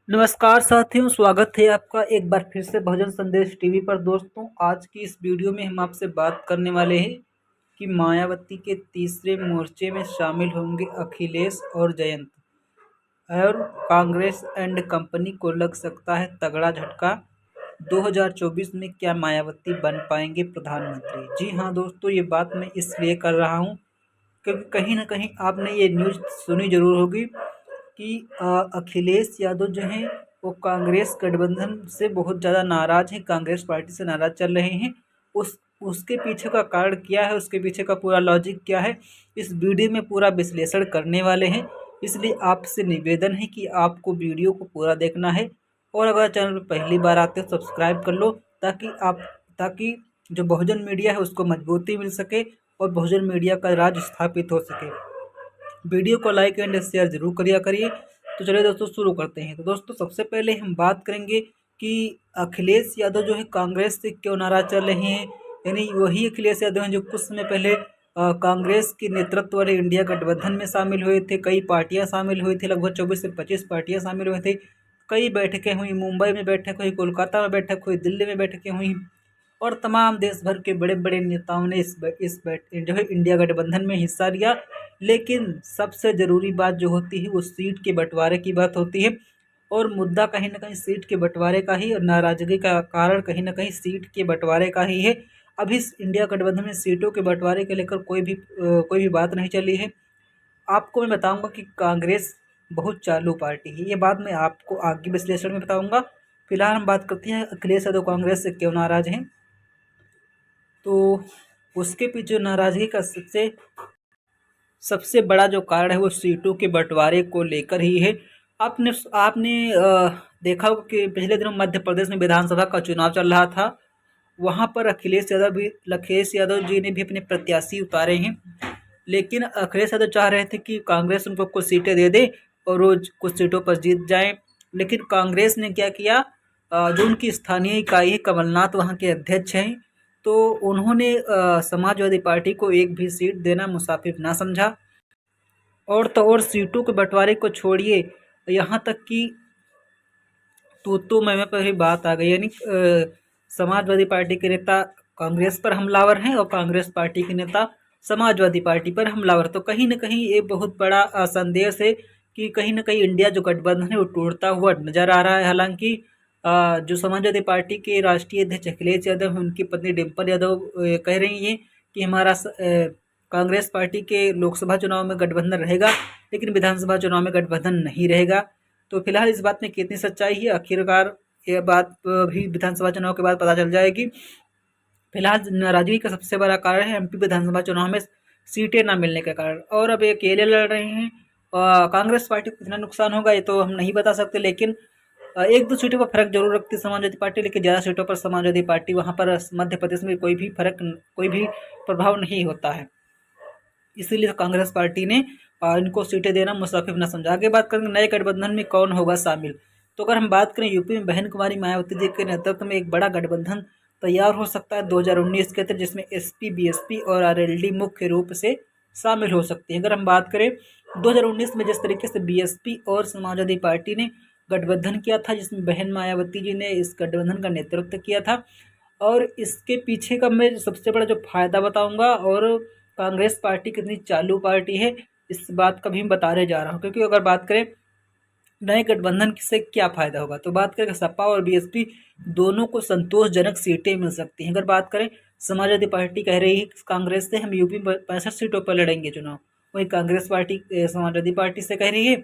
नमस्कार साथियों, स्वागत है आपका एक बार फिर से बहुजन संदेश टीवी पर। दोस्तों, आज की इस वीडियो में हम आपसे बात करने वाले हैं कि मायावती के तीसरे मोर्चे में शामिल होंगे अखिलेश और जयंत, और कांग्रेस एंड कंपनी को लग सकता है तगड़ा झटका। 2024 में क्या मायावती बन पाएंगे प्रधानमंत्री? जी हाँ दोस्तों, ये बात मैं इसलिए कर रहा हूँ क्योंकि कहीं ना कहीं आपने ये न्यूज़ सुनी जरूर होगी कि अखिलेश यादव जो हैं वो कांग्रेस गठबंधन से बहुत ज़्यादा नाराज़ हैं, कांग्रेस पार्टी से नाराज़ चल रहे हैं। उसके पीछे का कारण क्या है, उसके पीछे का पूरा लॉजिक क्या है, इस वीडियो में पूरा विश्लेषण करने वाले हैं। इसलिए आपसे निवेदन है कि आपको वीडियो को पूरा देखना है, और अगर चैनल पर पहली बार आते हो सब्सक्राइब कर लो, ताकि जो बहुजन मीडिया है उसको मजबूती मिल सके और बहुजन मीडिया का राज स्थापित हो सके। वीडियो को लाइक एंड शेयर जरूर करिए। तो चलिए दोस्तों, शुरू करते हैं। तो दोस्तों, सबसे पहले हम बात करेंगे कि अखिलेश यादव जो है कांग्रेस से क्यों नाराज चल रहे हैं। यानी वही अखिलेश यादव हैं जो कुछ समय पहले कांग्रेस के नेतृत्व वाले इंडिया गठबंधन में शामिल हुए थे। कई पार्टियां शामिल हुई थी, लगभग 24 से 25 पार्टियां शामिल हुई थी। कई बैठकें हुई, मुंबई में बैठक हुई, कोलकाता में बैठक हुई, दिल्ली में बैठकें हुई, और तमाम देश भर के बड़े बड़े नेताओं ने जो है इंडिया गठबंधन में हिस्सा लिया। लेकिन सबसे ज़रूरी बात जो होती है वो सीट के बंटवारे की बात होती है, और मुद्दा कहीं ना कहीं सीट के बंटवारे का ही, और नाराज़गी का कारण कहीं ना कहीं सीट के बंटवारे का ही है। अभी इस इंडिया गठबंधन में सीटों के बंटवारे को लेकर कोई भी बात नहीं चली है। आपको मैं बताऊंगा कि कांग्रेस बहुत चालू पार्टी है, ये बात मैं आपको आगे विश्लेषण में बताऊंगा। फिलहाल हम बात करते हैं अखिलेश यादव कांग्रेस से क्यों नाराज हैं। तो उसके पीछे नाराज़गी का सबसे सबसे बड़ा जो कारण है वो सीटों के बंटवारे को लेकर ही है। आपने आपने देखा होगा कि पिछले दिनों मध्य प्रदेश में विधानसभा का चुनाव चल रहा था। वहां पर अखिलेश यादव जी ने भी अपने प्रत्याशी उतारे हैं। लेकिन अखिलेश यादव चाह रहे थे कि कांग्रेस उनको कुछ सीटें दे दे और रोज कुछ सीटों पर जीत जाए। लेकिन कांग्रेस ने क्या किया, जो उनकी स्थानीय इकाई है, कमलनाथ वहाँ के अध्यक्ष हैं, तो उन्होंने समाजवादी पार्टी को एक भी सीट देना मुसाफिर ना समझा। और सीटों के बंटवारे को छोड़िए, यहाँ तक कि तो मैं पर ही बात आ गई। यानी समाजवादी पार्टी के नेता कांग्रेस पर हमलावर हैं और कांग्रेस पार्टी के नेता समाजवादी पार्टी पर हमलावर। तो कहीं ना कहीं ये बहुत बड़ा संदेश है कि कहीं ना कहीं इंडिया जो गठबंधन है वो टूटता हुआ नजर आ रहा है। हालांकि जो समाजवादी पार्टी के राष्ट्रीय अध्यक्ष अखिलेश यादव हैं, उनकी पत्नी डिम्पल यादव कह रही हैं कि हमारा कांग्रेस पार्टी के लोकसभा चुनाव में गठबंधन रहेगा, लेकिन विधानसभा चुनाव में गठबंधन नहीं रहेगा। तो फिलहाल इस बात में कितनी सच्चाई है, आखिरकार ये बात भी विधानसभा चुनाव के बाद पता चल जाएगी। फिलहाल नाराजगी का सबसे बड़ा कारण है एमपी विधानसभा चुनाव में सीटें ना मिलने के कारण, और अब ये अकेले लड़ रहे हैं। कांग्रेस पार्टी को कितना नुकसान होगा ये तो हम नहीं बता सकते, लेकिन एक दो सीटों पर फर्क जरूर रखती है समाजवादी पार्टी, लेकिन ज़्यादा सीटों पर समाजवादी पार्टी वहाँ पर मध्य प्रदेश में कोई भी प्रभाव नहीं होता है। इसीलिए कांग्रेस पार्टी ने इनको सीटें देना मुसाफिर न समझा। आगे बात करेंगे नए गठबंधन में कौन होगा शामिल। तो अगर हम बात करें यूपी में बहन कुमारी मायावती जी के नेतृत्व में एक बड़ा गठबंधन तैयार हो सकता है 2019 के तहत, जिसमें एसपी बीएसपी और आरएलडी मुख्य रूप से शामिल हो सकती है। अगर हम बात करें 2019 में जिस तरीके से बीएसपी और समाजवादी पार्टी ने गठबंधन किया था, जिसमें बहन मायावती जी ने इस गठबंधन का नेतृत्व किया था, और इसके पीछे का मैं सबसे बड़ा जो फायदा बताऊंगा, और कांग्रेस पार्टी कितनी चालू पार्टी है इस बात का भी मैं बताने जा रहा हूँ। क्योंकि अगर बात करें नए गठबंधन से क्या फायदा होगा, तो बात करें सपा और बीएसपी दोनों को संतोषजनक सीटें मिल सकती हैं। अगर बात करें समाजवादी पार्टी कह रही है कि कांग्रेस से हम यूपी में 65 सीटों पर लड़ेंगे चुनाव, वहीं कांग्रेस पार्टी समाजवादी पार्टी से कह रही है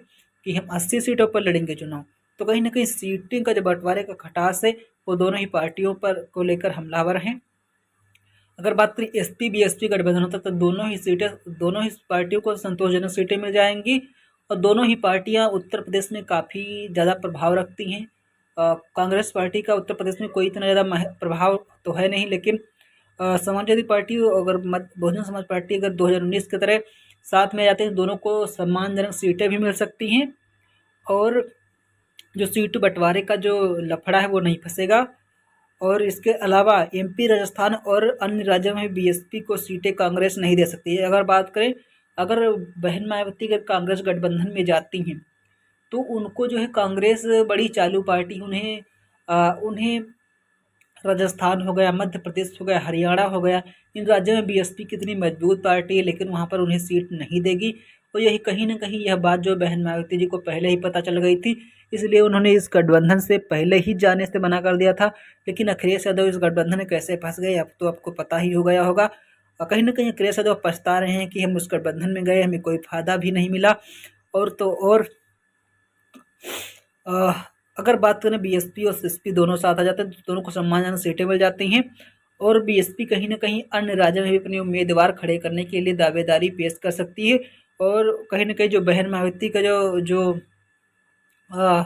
कि हम 80 सीटों पर लड़ेंगे चुनाव। तो कहीं ना कहीं सीटिंग का जो बंटवारे का खटास है वो दोनों ही पार्टियों पर को लेकर हमलावर हैं। अगर बात करें एसपी बीएसपी गठबंधन होता तो दोनों ही पार्टियों को संतोषजनक सीटें मिल जाएंगी, और दोनों ही पार्टियां उत्तर प्रदेश में काफ़ी ज़्यादा प्रभाव रखती हैं। कांग्रेस पार्टी का उत्तर प्रदेश में कोई इतना ज़्यादा प्रभाव तो है नहीं, लेकिन समाजवादी पार्टी अगर बहुजन समाज पार्टी अगर 2019 की तरह साथ में जाते हैं, दोनों को सम्मानजनक सीटें भी मिल सकती हैं, और जो सीट बंटवारे का जो लफड़ा है वो नहीं फंसेगा। और इसके अलावा एमपी, राजस्थान और अन्य राज्यों में बीएसपी को सीटें कांग्रेस नहीं दे सकती है। अगर बात करें, अगर बहन मायावती अगर कांग्रेस गठबंधन में जाती हैं तो उनको जो है कांग्रेस बड़ी चालू पार्टी, उन्हें राजस्थान हो गया, मध्य प्रदेश हो गया, हरियाणा हो गया, इन राज्यों में बीएसपी कितनी मजबूत पार्टी है, लेकिन वहाँ पर उन्हें सीट नहीं देगी। और यही कहीं न कहीं यह बात जो बहन मायावती जी को पहले ही पता चल गई थी, इसलिए उन्होंने इस गठबंधन से पहले ही जाने से मना कर दिया था। लेकिन अखिलेश यादव इस गठबंधन में कैसे फंस गए, अब तो आपको पता ही हो गया होगा। और कहीं न कहीं अखिलेश यादव पछता रहे हैं कि हम उस गठबंधन में गए, हमें कोई फ़ायदा भी नहीं मिला। और तो और अ, अगर बात करें बीएसपी और एसपी दोनों साथ आ जाते हैं तो दोनों को सम्मानजनक सीटें मिल जाती हैं। और बीएसपी कहीं न कहीं अन्य राज्यों में भी अपने उम्मीदवार खड़े करने के लिए दावेदारी पेश कर सकती है। और कहीं न कहीं जो बहन मायावती का जो जो अ,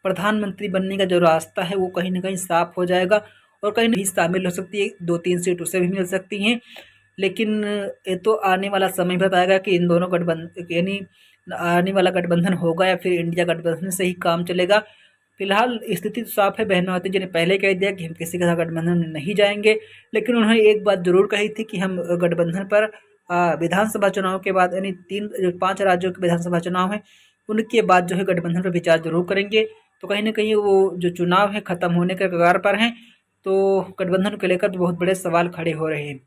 प्रधानमंत्री बनने का जो रास्ता है वो कहीं न कहीं साफ हो जाएगा और कहीं नहीं शामिल हो सकती है, 2-3 सीट उसे भी मिल सकती हैं। लेकिन ये तो आने वाला समय बताएगा कि इन दोनों यानी आने वाला गठबंधन होगा या फिर इंडिया गठबंधन से ही काम चलेगा। फिलहाल स्थिति तो साफ है, बहन मायावती जी ने पहले कह दिया कि हम किसी के साथ गठबंधन में नहीं जाएँगे। लेकिन उन्होंने एक बात ज़रूर कही थी कि हम गठबंधन पर विधानसभा चुनाव के बाद, यानी 3 जो 5 राज्यों के विधानसभा चुनाव हैं, उनके बाद जो है गठबंधन पर विचार ज़रूर करेंगे। तो कहीं न कहीं वो जो चुनाव है ख़त्म होने के कगार पर हैं, तो गठबंधन को लेकर तो बहुत बड़े सवाल खड़े हो रहे हैं।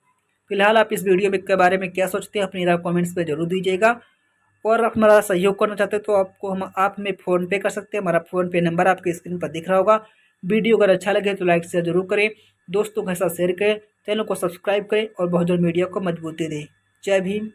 फिलहाल आप इस वीडियो में के बारे में क्या सोचते हैं, अपनी राय कमेंट्स पे ज़रूर दीजिएगा। और आप हमारा सहयोग करना चाहते हैं तो आप हमें फ़ोन पे कर सकते हैं। हमारा फ़ोन पे नंबर आपकी स्क्रीन पर दिख रहा होगा। वीडियो अगर अच्छा लगे तो लाइक शेयर ज़रूर करें, दोस्तों के साथ शेयर करें, चैनल को सब्सक्राइब करें और बहुजन मीडिया को मजबूती दें। जय भीम।